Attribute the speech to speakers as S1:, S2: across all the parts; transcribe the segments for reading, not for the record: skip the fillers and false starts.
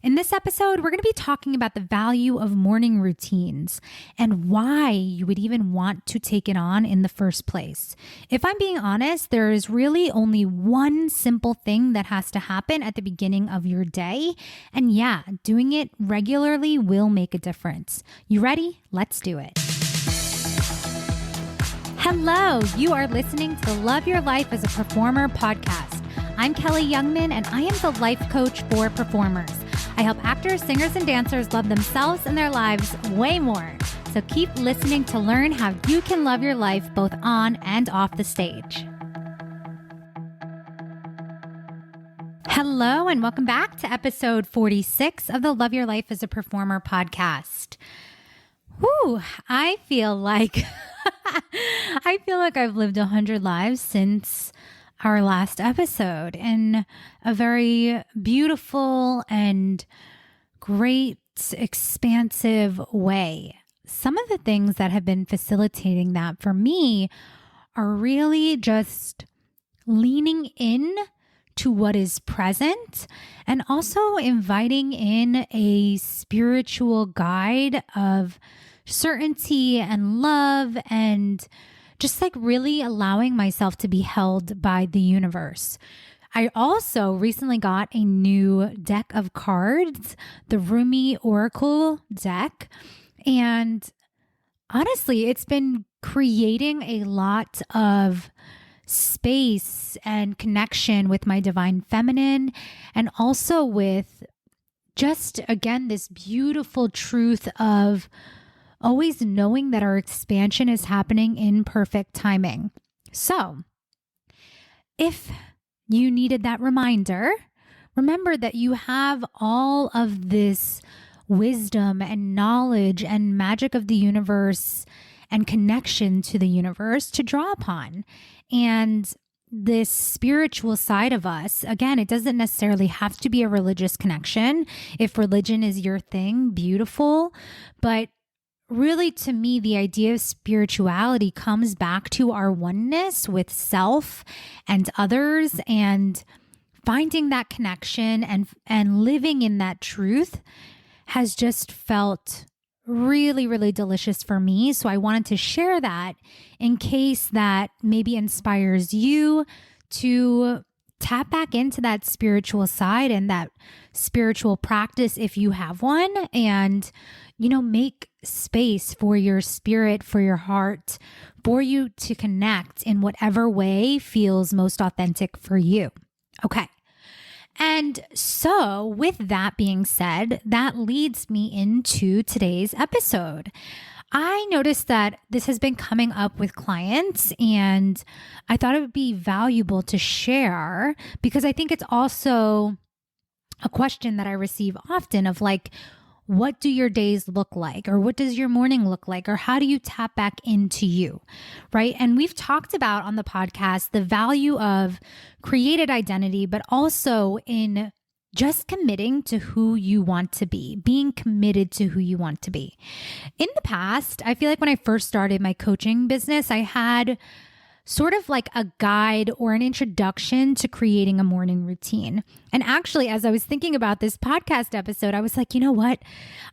S1: In this episode, we're going to be talking about the value of morning routines and why you would even want to take it on in the first place. If I'm being honest, there is really only one simple thing that has to happen at the beginning of your day. And yeah, doing it regularly will make a difference. You ready? Let's do it. Hello, you are listening to the Love Your Life as a Performer podcast. I'm Kelly Youngman, and I am the life coach for performers. I help actors, singers, and dancers love themselves and their lives way more. So keep listening to learn how you can love your life both on and off the stage. Hello, and welcome back to episode 46 of the Love Your Life as a Performer podcast. Whew, I feel like I've lived 100 lives since our last episode in a very beautiful and great, expansive way. Some of the things that have been facilitating that for me are really just leaning in to what is present and also inviting in a spiritual guide of certainty and love and just like really allowing myself to be held by the universe. I also recently got a new deck of cards, the Rumi Oracle deck. And honestly, it's been creating a lot of space and connection with my divine feminine and also with just, again, this beautiful truth of always knowing that our expansion is happening in perfect timing. So, if you needed that reminder, remember that you have all of this wisdom and knowledge and magic of the universe and connection to the universe to draw upon. And this spiritual side of us, again, it doesn't necessarily have to be a religious connection. If religion is your thing, beautiful. But really, to me, the idea of spirituality comes back to our oneness with self and others and finding that connection and living in that truth has just felt really, really delicious for me. So I wanted to share that in case that maybe inspires you to tap back into that spiritual side and that spiritual practice if you have one, and make space for your spirit, for your heart, for you to connect in whatever way feels most authentic for you. Okay. And so with that being said, that leads me into today's episode. I noticed that this has been coming up with clients, and I thought it would be valuable to share because I think it's also a question that I receive often of like, what do your days look like? Or what does your morning look like? Or how do you tap back into you, right? And we've talked about on the podcast the value of created identity, but also in just committing to who you want to be, being committed to who you want to be. In the past, I feel like when I first started my coaching business, I had sort of like a guide or an introduction to creating a morning routine. And actually, as I was thinking about this podcast episode, I was like, you know what?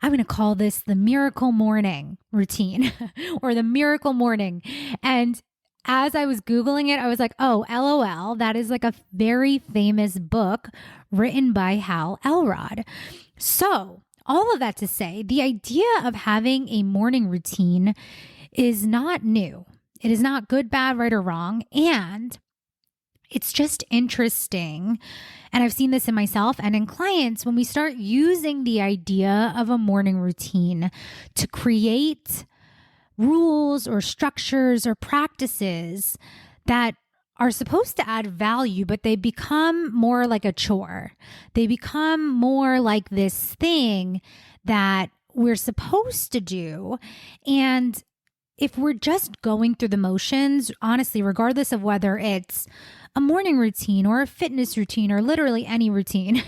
S1: I'm going to call this the Miracle Morning Routine or the Miracle Morning. And as I was Googling it, I was like, oh, LOL, that is like a very famous book written by Hal Elrod. So all of that to say, the idea of having a morning routine is not new. It is not good, bad, right, or wrong. And it's just interesting. And I've seen this in myself and in clients when we start using the idea of a morning routine to create rules or structures or practices that are supposed to add value, but they become more like a chore. They become more like this thing that we're supposed to do. And if we're just going through the motions, honestly, regardless of whether it's a morning routine or a fitness routine or literally any routine,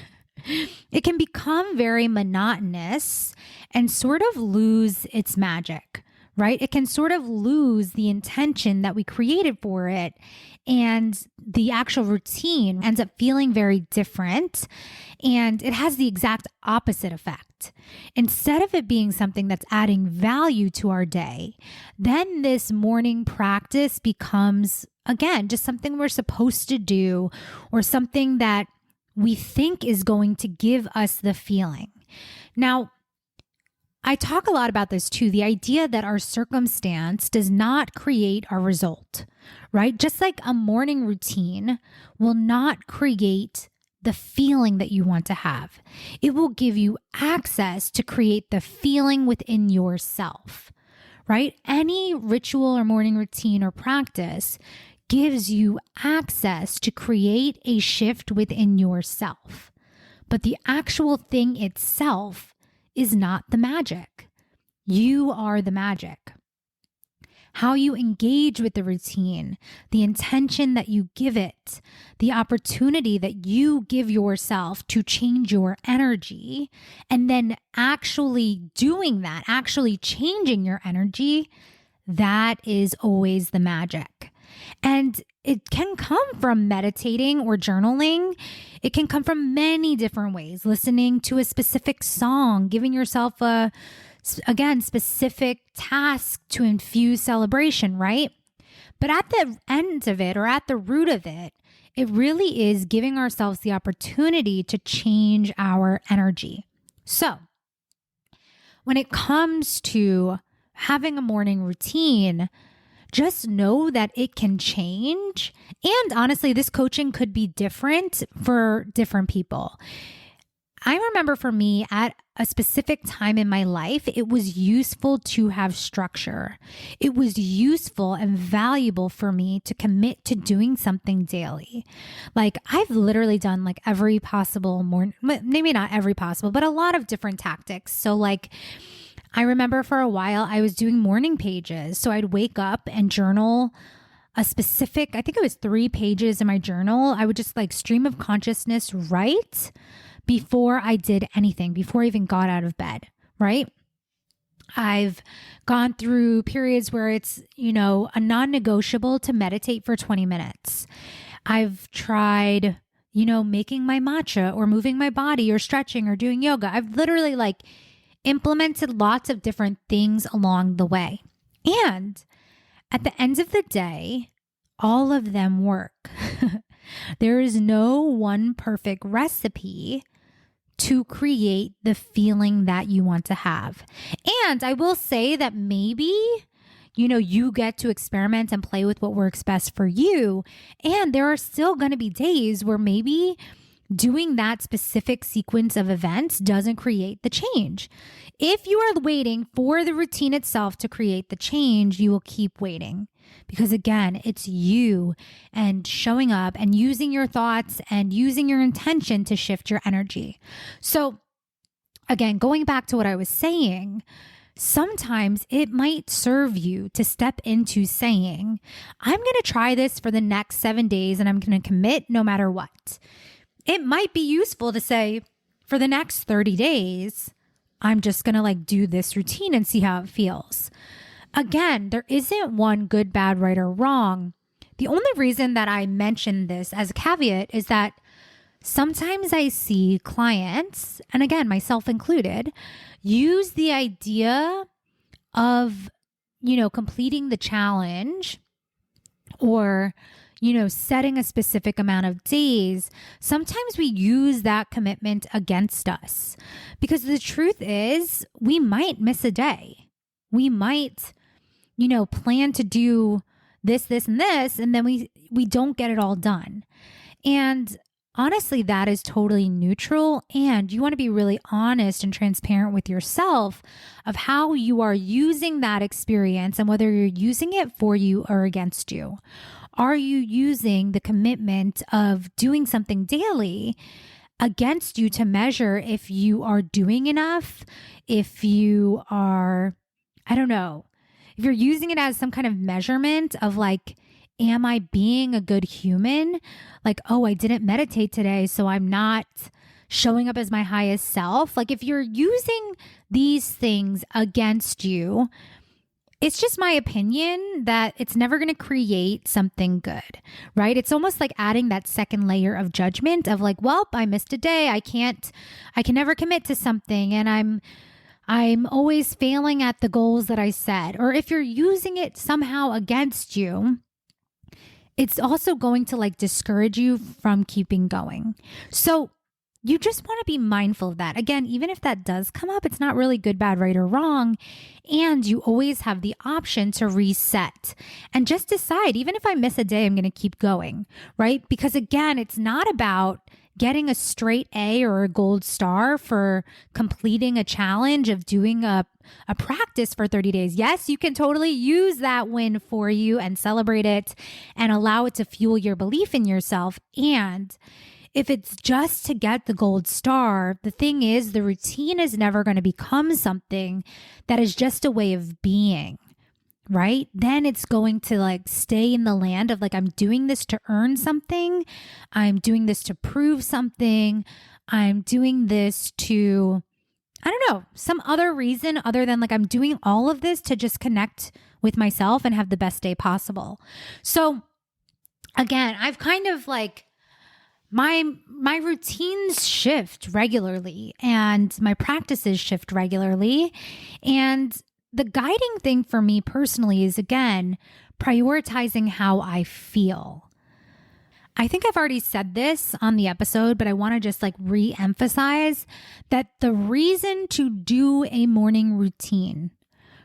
S1: it can become very monotonous and sort of lose its magic, right? It can sort of lose the intention that we created for it, and the actual routine ends up feeling very different, and it has the exact opposite effect. Instead of it being something that's adding value to our day, then this morning practice becomes, again, just something we're supposed to do, or something that we think is going to give us the feeling. Now, I talk a lot about this too, the idea that our circumstance does not create our result, right? Just like a morning routine will not create the feeling that you want to have. It will give you access to create the feeling within yourself, right? Any ritual or morning routine or practice gives you access to create a shift within yourself. But the actual thing itself is not the magic. You are the magic. How you engage with the routine, the intention that you give it, the opportunity that you give yourself to change your energy, and then actually doing that, actually changing your energy, that is always the magic. And it can come from meditating or journaling. It can come from many different ways. Listening to a specific song, giving yourself a, again, specific task to infuse celebration, right? But at the end of it, or at the root of it, it really is giving ourselves the opportunity to change our energy. So when it comes to having a morning routine, just know that it can change. And honestly, this coaching could be different for different people. I remember for me, at a specific time in my life, it was useful to have structure. It was useful and valuable for me to commit to doing something daily. Like, I've literally done like every possible morning, maybe not every possible, but a lot of different tactics. So like, I remember for a while I was doing morning pages. So I'd wake up and journal a specific, I think it was 3 pages in my journal. I would just like stream of consciousness write before I did anything, before I even got out of bed, right? I've gone through periods where it's, a non-negotiable to meditate for 20 minutes. I've tried, making my matcha or moving my body or stretching or doing yoga. I've literally like implemented lots of different things along the way. And at the end of the day, all of them work. There is no one perfect recipe to create the feeling that you want to have. And I will say that maybe, you get to experiment and play with what works best for you. And there are still going to be days where maybe doing that specific sequence of events doesn't create the change. If you are waiting for the routine itself to create the change, you will keep waiting. Because again, it's you and showing up and using your thoughts and using your intention to shift your energy. So again, going back to what I was saying, sometimes it might serve you to step into saying, I'm going to try this for the next 7 days and I'm going to commit no matter what. It might be useful to say, for the next 30 days, I'm just going to like do this routine and see how it feels. Again, there isn't one good, bad, right, or wrong. The only reason that I mention this as a caveat is that sometimes I see clients, and again, myself included, use the idea of, completing the challenge or setting a specific amount of days. Sometimes we use that commitment against us because the truth is we might miss a day. We might, plan to do this, and this, and then we don't get it all done. And honestly, that is totally neutral. And you want to be really honest and transparent with yourself of how you are using that experience and whether you're using it for you or against you. Are you using the commitment of doing something daily against you to measure if you are doing enough, if you are, if you're using it as some kind of measurement of like, am I being a good human? Like, oh, I didn't meditate today, so I'm not showing up as my highest self. Like if you're using these things against you, It's just my opinion that it's never going to create something good, right? It's almost like adding that second layer of judgment of like, well, I missed a day. I can never commit to something, and I'm always failing at the goals that I set. Or if you're using it somehow against you, it's also going to like discourage you from keeping going. So you just want to be mindful of that. Again, even if that does come up, it's not really good, bad, right, or wrong. And you always have the option to reset and just decide, even if I miss a day, I'm going to keep going, right? Because again, it's not about getting a straight A or a gold star for completing a challenge of doing a practice for 30 days. Yes, you can totally use that win for you and celebrate it and allow it to fuel your belief in yourself. And if it's just to get the gold star, the thing is, the routine is never going to become something that is just a way of being, right? Then it's going to like stay in the land of like, I'm doing this to earn something. I'm doing this to prove something. I'm doing this to, I don't know, some other reason other than like, I'm doing all of this to just connect with myself and have the best day possible. So again, I've kind of like, my routines shift regularly and my practices shift regularly. And the guiding thing for me personally is, again, prioritizing how I feel. I think I've already said this on the episode, but I want to just like re-emphasize that the reason to do a morning routine,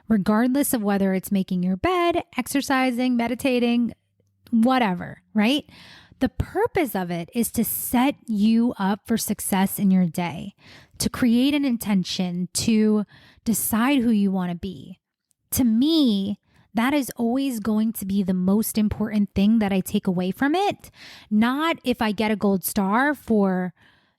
S1: regardless of whether it's making your bed, exercising, meditating, whatever, right? The purpose of it is to set you up for success in your day, to create an intention, to decide who you want to be. To me, that is always going to be the most important thing that I take away from it. Not if I get a gold star for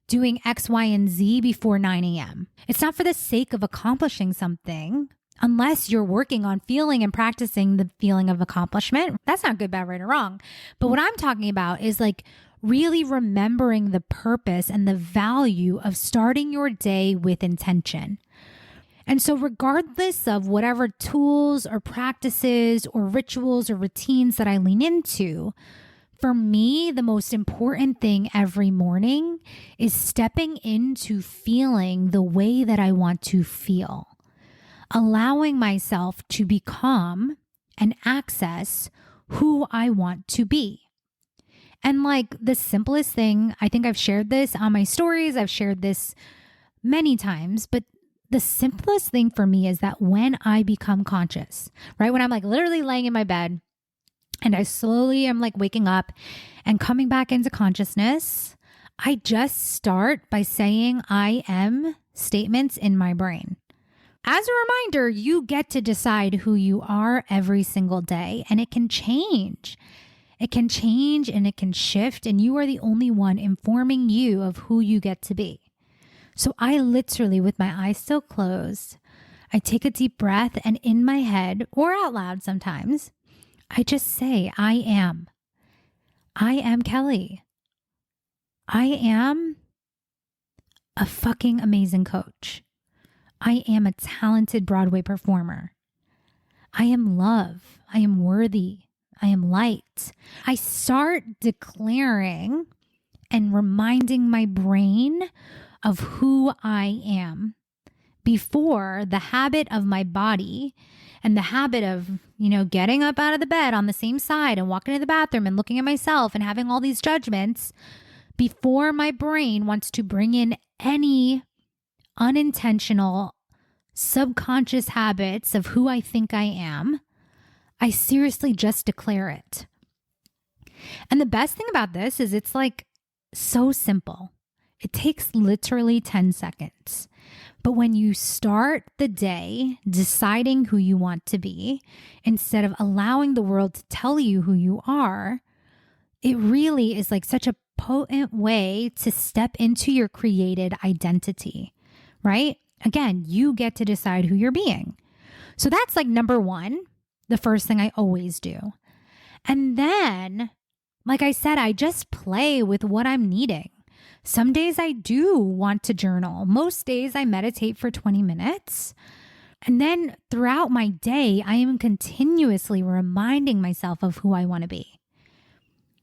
S1: doing X, Y, and Z before 9 a.m. It's not for the sake of accomplishing something. Unless you're working on feeling and practicing the feeling of accomplishment, that's not good, bad, right, or wrong. But what I'm talking about is like really remembering the purpose and the value of starting your day with intention. And so regardless of whatever tools or practices or rituals or routines that I lean into, for me, the most important thing every morning is stepping into feeling the way that I want to feel. Allowing myself to become and access who I want to be. And like the simplest thing, I think I've shared this on my stories, I've shared this many times, but the simplest thing for me is that when I become conscious, right? When I'm like literally laying in my bed and I slowly am like waking up and coming back into consciousness, I just start by saying I am statements in my brain. As a reminder, you get to decide who you are every single day, and it can change. It can change and it can shift, and you are the only one informing you of who you get to be. So I literally, with my eyes still closed, I take a deep breath, and in my head, or out loud sometimes, I just say, I am. I am Kelly. I am a fucking amazing coach. I am a talented Broadway performer. I am love. I am worthy. I am light. I start declaring and reminding my brain of who I am before the habit of my body and the habit of, getting up out of the bed on the same side and walking to the bathroom and looking at myself and having all these judgments, before my brain wants to bring in any unintentional, subconscious habits of who I think I am, I seriously just declare it. And the best thing about this is it's like so simple. It takes literally 10 seconds. But when you start the day deciding who you want to be, instead of allowing the world to tell you who you are, it really is like such a potent way to step into your created identity, right? Again, you get to decide who you're being. So that's like number one, the first thing I always do. And then, like I said, I just play with what I'm needing. Some days I do want to journal. Most days I meditate for 20 minutes. And then throughout my day, I am continuously reminding myself of who I want to be.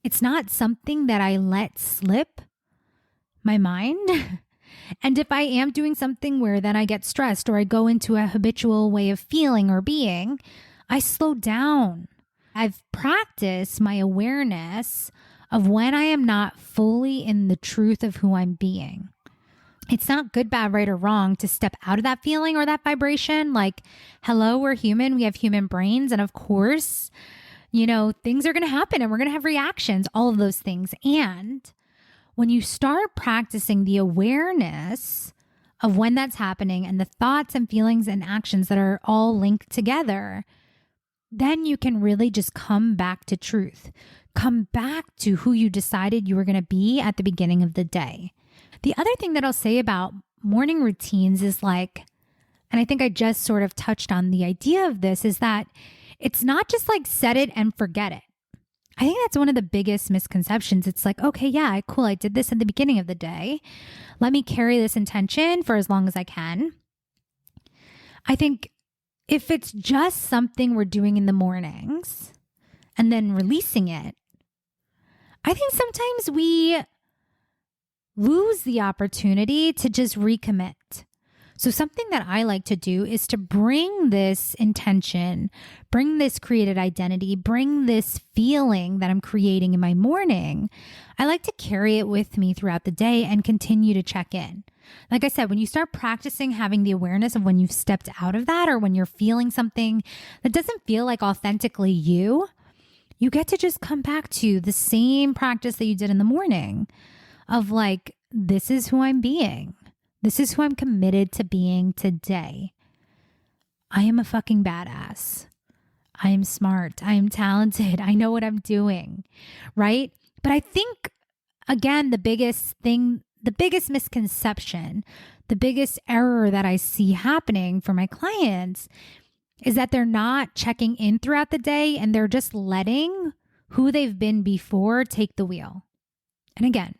S1: It's not something that I let slip my mind. And if I am doing something where then I get stressed or I go into a habitual way of feeling or being, I slow down. I've practiced my awareness of when I am not fully in the truth of who I'm being. It's not good, bad, right, or wrong to step out of that feeling or that vibration. Like, hello, we're human. We have human brains. And of course, things are going to happen and we're going to have reactions, all of those things. And when you start practicing the awareness of when that's happening and the thoughts and feelings and actions that are all linked together, then you can really just come back to truth. Come back to who you decided you were going to be at the beginning of the day. The other thing that I'll say about morning routines is and I think I just sort of touched on the idea of this, is that it's not just set it and forget it. I think that's one of the biggest misconceptions. It's okay, yeah, cool. I did this at the beginning of the day. Let me carry this intention for as long as I can. I think if it's just something we're doing in the mornings and then releasing it, I think sometimes we lose the opportunity to just recommit. So something that I like to do is to bring this intention, bring this created identity, bring this feeling that I'm creating in my morning. I like to carry it with me throughout the day and continue to check in. Like I said, when you start practicing having the awareness of when you've stepped out of that or when you're feeling something that doesn't feel like authentically you get to just come back to the same practice that you did in the morning of this is who I'm being. This is who I'm committed to being today. I am a fucking badass. I am smart. I am talented. I know what I'm doing, right? But I think, again, the biggest misconception, the biggest error that I see happening for my clients is that they're not checking in throughout the day and they're just letting who they've been before take the wheel. And again,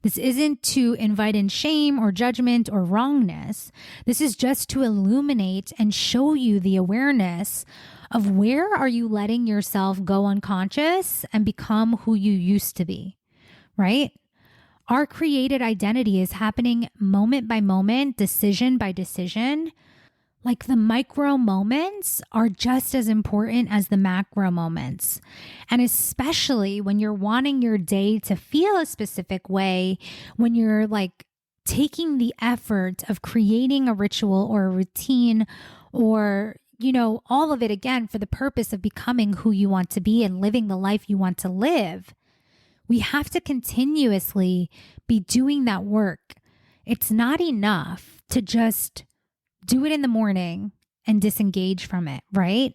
S1: this isn't to invite in shame or judgment or wrongness. This is just to illuminate and show you the awareness of where are you letting yourself go unconscious and become who you used to be, right? Our created identity is happening moment by moment, decision by decision. The micro moments are just as important as the macro moments. And especially when you're wanting your day to feel a specific way, when you're taking the effort of creating a ritual or a routine or, all of it again for the purpose of becoming who you want to be and living the life you want to live, we have to continuously be doing that work. It's not enough to just do it in the morning and disengage from it, right?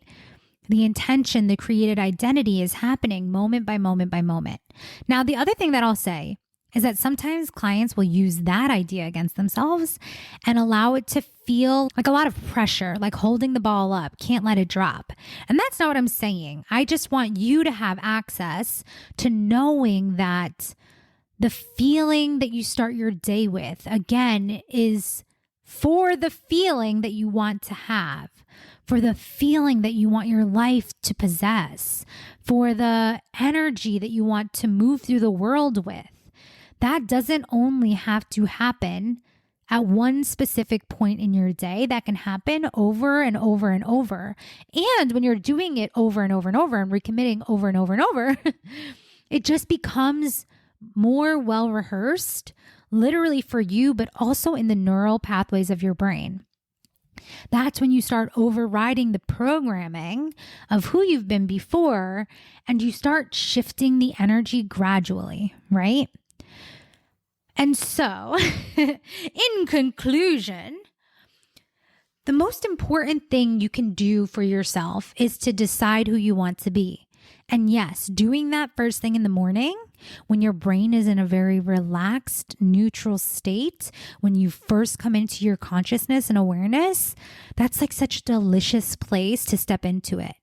S1: The intention, the created identity is happening moment by moment by moment. Now, the other thing that I'll say is that sometimes clients will use that idea against themselves and allow it to feel like a lot of pressure, like holding the ball up, can't let it drop. And that's not what I'm saying. I just want you to have access to knowing that the feeling that you start your day with, again, is for the feeling that you want to have, for the feeling that you want your life to possess, for the energy that you want to move through the world with. That doesn't only have to happen at one specific point in your day. That can happen over and over and over. And when you're doing it over and over and over and recommitting over and over and over, it just becomes more well rehearsed, literally for you, but also in the neural pathways of your brain. That's when you start overriding the programming of who you've been before and you start shifting the energy gradually, right? And so, in conclusion, the most important thing you can do for yourself is to decide who you want to be. And yes, doing that first thing in the morning, when your brain is in a very relaxed, neutral state, when you first come into your consciousness and awareness, that's such a delicious place to step into it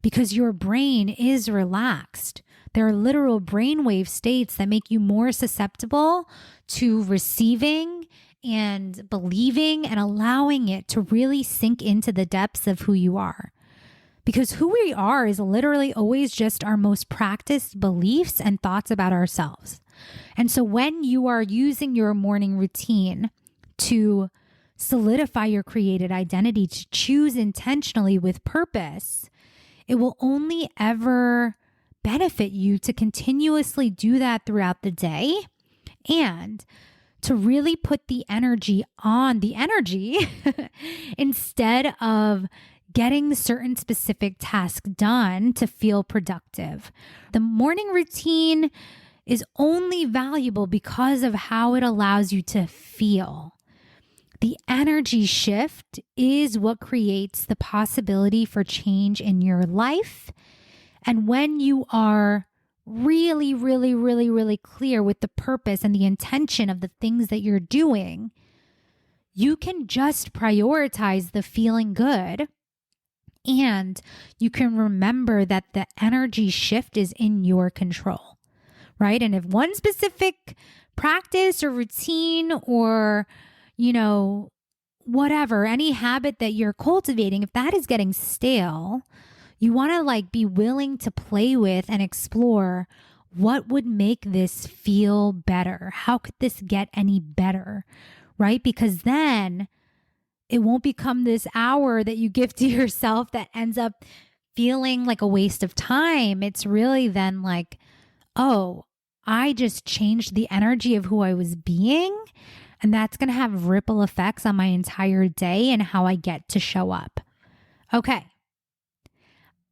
S1: because your brain is relaxed. There are literal brainwave states that make you more susceptible to receiving and believing and allowing it to really sink into the depths of who you are. Because who we are is literally always just our most practiced beliefs and thoughts about ourselves. And so when you are using your morning routine to solidify your created identity, to choose intentionally with purpose, it will only ever benefit you to continuously do that throughout the day and to really put the energy on the energy instead of getting certain specific tasks done to feel productive. The morning routine is only valuable because of how it allows you to feel. The energy shift is what creates the possibility for change in your life. And when you are really, really, really, really clear with the purpose and the intention of the things that you're doing, you can just prioritize the feeling good. And you can remember that the energy shift is in your control, right? And if one specific practice or routine or, whatever, any habit that you're cultivating, if that is getting stale, you want to be willing to play with and explore what would make this feel better. How could this get any better, right? Because then it won't become this hour that you give to yourself that ends up feeling like a waste of time. It's really then oh, I just changed the energy of who I was being. And that's going to have ripple effects on my entire day and how I get to show up. Okay.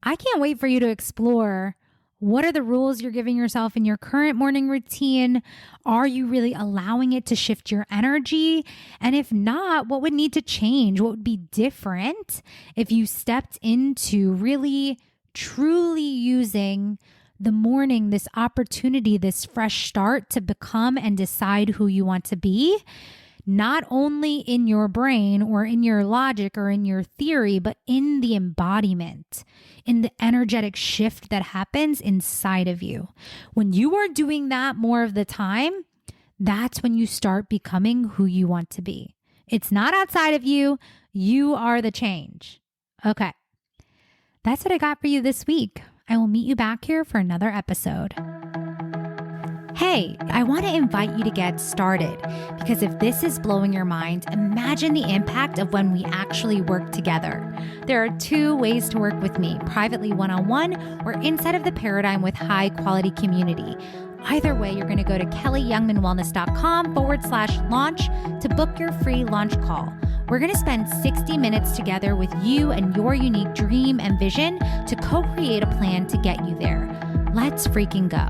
S1: I can't wait for you to explore what are the rules you're giving yourself in your current morning routine. Are you really allowing it to shift your energy? And if not, what would need to change? What would be different if you stepped into really, truly using the morning, this opportunity, this fresh start to become and decide who you want to be, not only in your brain or in your logic or in your theory, but in the embodiment, in the energetic shift that happens inside of you. When you are doing that more of the time, that's when you start becoming who you want to be. It's not outside of you. You are the change. Okay. That's what I got for you this week. I will meet you back here for another episode. Hey, I want to invite you to get started because if this is blowing your mind, imagine the impact of when we actually work together. There are 2 ways to work with me, privately one-on-one or inside of the Paradigm with high quality community. Either way, you're going to go to kellyyoungmanwellness.com/launch to book your free launch call. We're going to spend 60 minutes together with you and your unique dream and vision to co-create a plan to get you there. Let's freaking go.